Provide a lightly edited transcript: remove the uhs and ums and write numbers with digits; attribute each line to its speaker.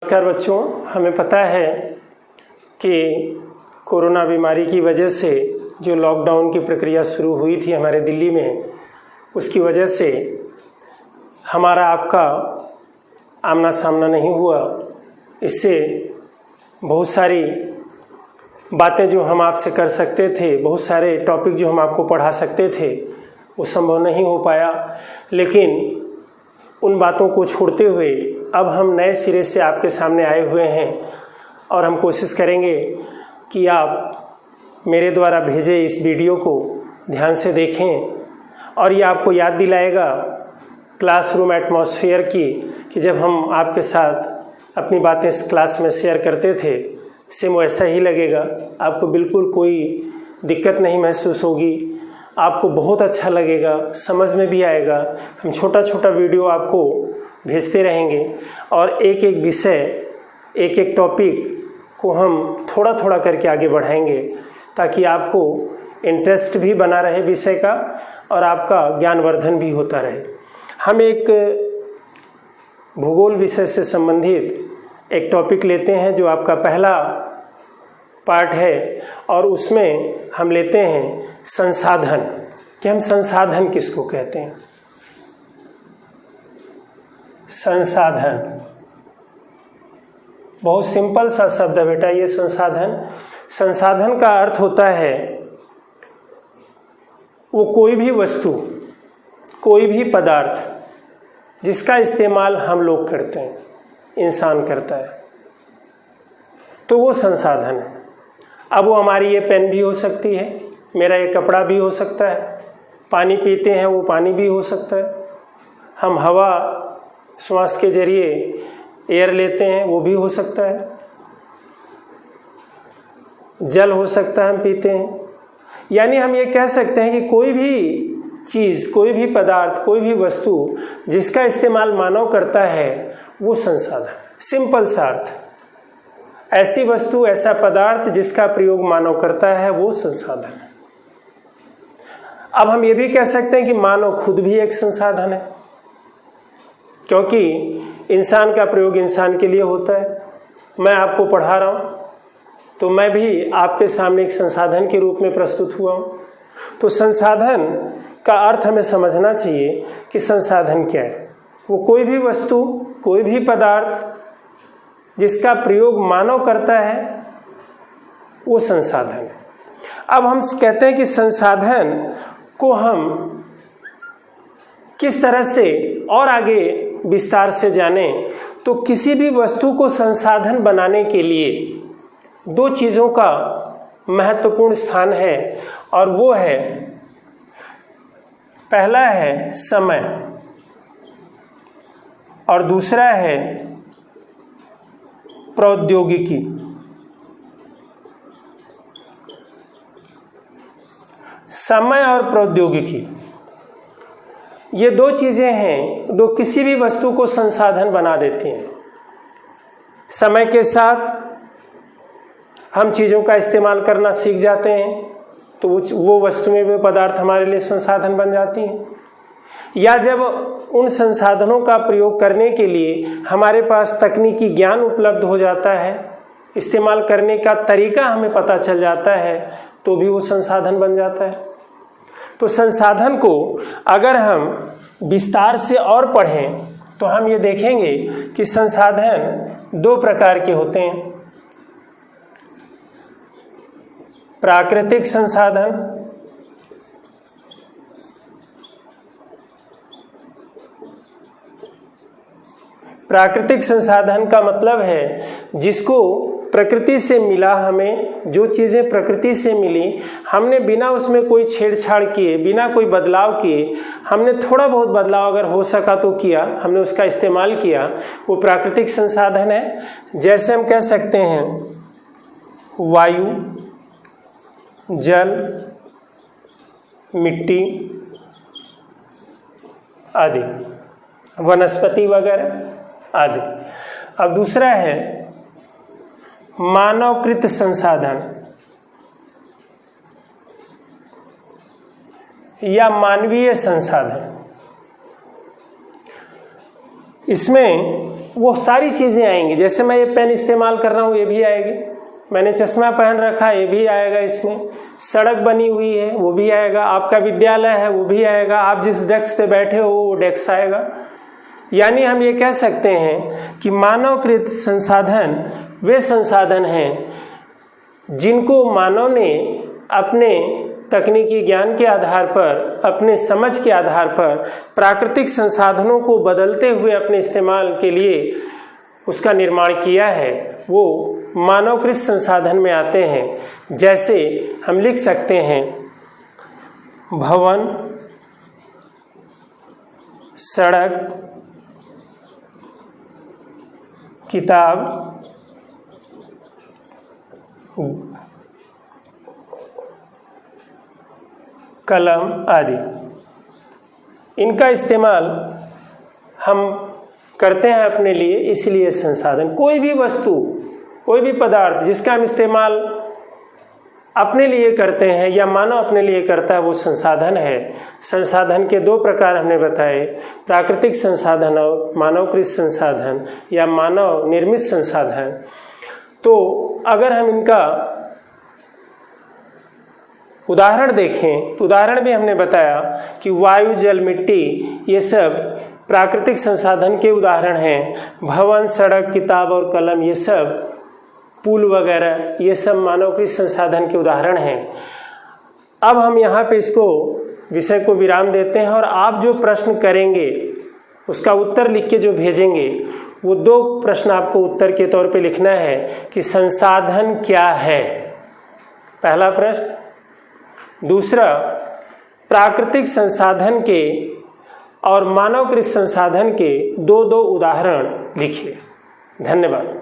Speaker 1: नमस्कार बच्चों, हमें पता है कि कोरोना बीमारी की वजह से जो लॉकडाउन की प्रक्रिया शुरू हुई थी हमारे दिल्ली में, उसकी वजह से हमारा आपका आमना सामना नहीं हुआ। इससे बहुत सारी बातें जो हम आपसे कर सकते थे, बहुत सारे टॉपिक जो हम आपको पढ़ा सकते थे, वो संभव नहीं हो पाया। लेकिन उन बातों को छोड़ते हुए अब हम नए सिरे से आपके सामने आए हुए हैं और हम कोशिश करेंगे कि आप मेरे द्वारा भेजे इस वीडियो को ध्यान से देखें और ये आपको याद दिलाएगा क्लासरूम एटमॉस्फेयर की, कि जब हम आपके साथ अपनी बातें इस क्लास में शेयर करते थे, सेम वैसा ही लगेगा। आपको बिल्कुल कोई दिक्कत नहीं महसूस होगी, आपको बहुत अच्छा लगेगा, समझ में भी आएगा। हम छोटा छोटा वीडियो आपको भेजते रहेंगे और एक एक विषय, एक एक टॉपिक को हम थोड़ा थोड़ा करके आगे बढ़ाएंगे, ताकि आपको इंटरेस्ट भी बना रहे विषय का और आपका ज्ञानवर्धन भी होता रहे। हम एक भूगोल विषय से संबंधित एक टॉपिक लेते हैं जो आपका पहला पार्ट है, और उसमें हम लेते हैं संसाधन, कि हम संसाधन किसको कहते हैं। संसाधन बहुत सिंपल सा शब्द है बेटा, ये संसाधन का अर्थ होता है वो कोई भी वस्तु, कोई भी पदार्थ जिसका इस्तेमाल हम लोग करते हैं, इंसान करता है, तो वो संसाधन है। अब वो हमारी ये पेन भी हो सकती है, मेरा ये कपड़ा भी हो सकता है, पानी पीते हैं वो पानी भी हो सकता है, हम हवा श्वास के जरिए एयर लेते हैं वो भी हो सकता है, जल हो सकता है हम पीते हैं। यानी हम ये कह सकते हैं कि कोई भी चीज़, कोई भी पदार्थ, कोई भी वस्तु जिसका इस्तेमाल मानव करता है वो संसाधन। सिंपल सा अर्थ, ऐसी वस्तु, ऐसा पदार्थ जिसका प्रयोग मानव करता है वो संसाधन है। अब हम ये भी कह सकते हैं कि मानव खुद भी एक संसाधन है, क्योंकि इंसान का प्रयोग इंसान के लिए होता है। मैं आपको पढ़ा रहा हूँ तो मैं भी आपके सामने एक संसाधन के रूप में प्रस्तुत हुआ हूँ। तो संसाधन का अर्थ हमें समझना चाहिए कि संसाधन क्या है। वो कोई भी वस्तु, कोई भी पदार्थ जिसका प्रयोग मानव करता है वो संसाधन है। अब हम कहते हैं कि संसाधन को हम किस तरह से और आगे विस्तार से जानें, तो किसी भी वस्तु को संसाधन बनाने के लिए दो चीज़ों का महत्वपूर्ण स्थान है, और वो है, पहला है समय और दूसरा है प्रौद्योगिकी। समय और प्रौद्योगिकी ये दो चीजें हैं जो किसी भी वस्तु को संसाधन बना देती हैं। समय के साथ हम चीज़ों का इस्तेमाल करना सीख जाते हैं, तो वो वस्तुएं, वे पदार्थ हमारे लिए संसाधन बन जाती हैं। या जब उन संसाधनों का प्रयोग करने के लिए हमारे पास तकनीकी ज्ञान उपलब्ध हो जाता है, इस्तेमाल करने का तरीका हमें पता चल जाता है, तो भी वो संसाधन बन जाता है। तो संसाधन को अगर हम विस्तार से और पढ़ें तो हम ये देखेंगे कि संसाधन दो प्रकार के होते हैं। प्राकृतिक संसाधन, प्राकृतिक संसाधन का मतलब है जिसको प्रकृति से मिला, हमें जो चीज़ें प्रकृति से मिली, हमने बिना उसमें कोई छेड़छाड़ किए, बिना कोई बदलाव किए, हमने थोड़ा बहुत बदलाव अगर हो सका तो किया, हमने उसका इस्तेमाल किया, वो प्राकृतिक संसाधन है। जैसे हम कह सकते हैं वायु, जल, मिट्टी आदि, वनस्पति वगैरह आदि। अब दूसरा है मानवकृत संसाधन या मानवीय संसाधन। इसमें वो सारी चीज़ें आएंगी। जैसे मैं ये पेन इस्तेमाल कर रहा हूँ, ये भी आएगी। मैंने चश्मा पहन रखा, ये भी आएगा इसमें। सड़क बनी हुई है, वो भी आएगा। आपका विद्यालय है, वो भी आएगा। आप जिस डेस्क पे बैठे हो, वो डेस्क आएगा। यानी हम ये कह सकते हैं कि मानवकृत संसाधन वे संसाधन हैं जिनको मानव ने अपने तकनीकी ज्ञान के आधार पर, अपने समझ के आधार पर प्राकृतिक संसाधनों को बदलते हुए अपने इस्तेमाल के लिए उसका निर्माण किया है, वो मानवकृत संसाधन में आते हैं। जैसे हम लिख सकते हैं भवन, सड़क, किताब, कलम आदि। इनका इस्तेमाल हम करते हैं अपने लिए, इसलिए संसाधन। कोई भी वस्तु, कोई भी पदार्थ जिसका हम इस्तेमाल अपने लिए करते हैं या मानव अपने लिए करता है, वो संसाधन है। संसाधन के दो प्रकार हमने बताए, प्राकृतिक संसाधन और मानवकृत संसाधन या मानव निर्मित संसाधन। तो अगर हम इनका उदाहरण देखें तो उदाहरण में हमने बताया कि वायु, जल, मिट्टी, ये सब प्राकृतिक संसाधन के उदाहरण हैं। भवन, सड़क, किताब और कलम, ये सब पुल वगैरह, ये सब मानवकृत संसाधन के उदाहरण हैं। अब हम यहाँ पे इसको विषय को विराम देते हैं और आप जो प्रश्न करेंगे उसका उत्तर लिख के जो भेजेंगे, वो दो प्रश्न आपको उत्तर के तौर पे लिखना है कि संसाधन क्या है, पहला प्रश्न। दूसरा, प्राकृतिक संसाधन के और मानवकृत संसाधन के दो उदाहरण लिखिए। धन्यवाद।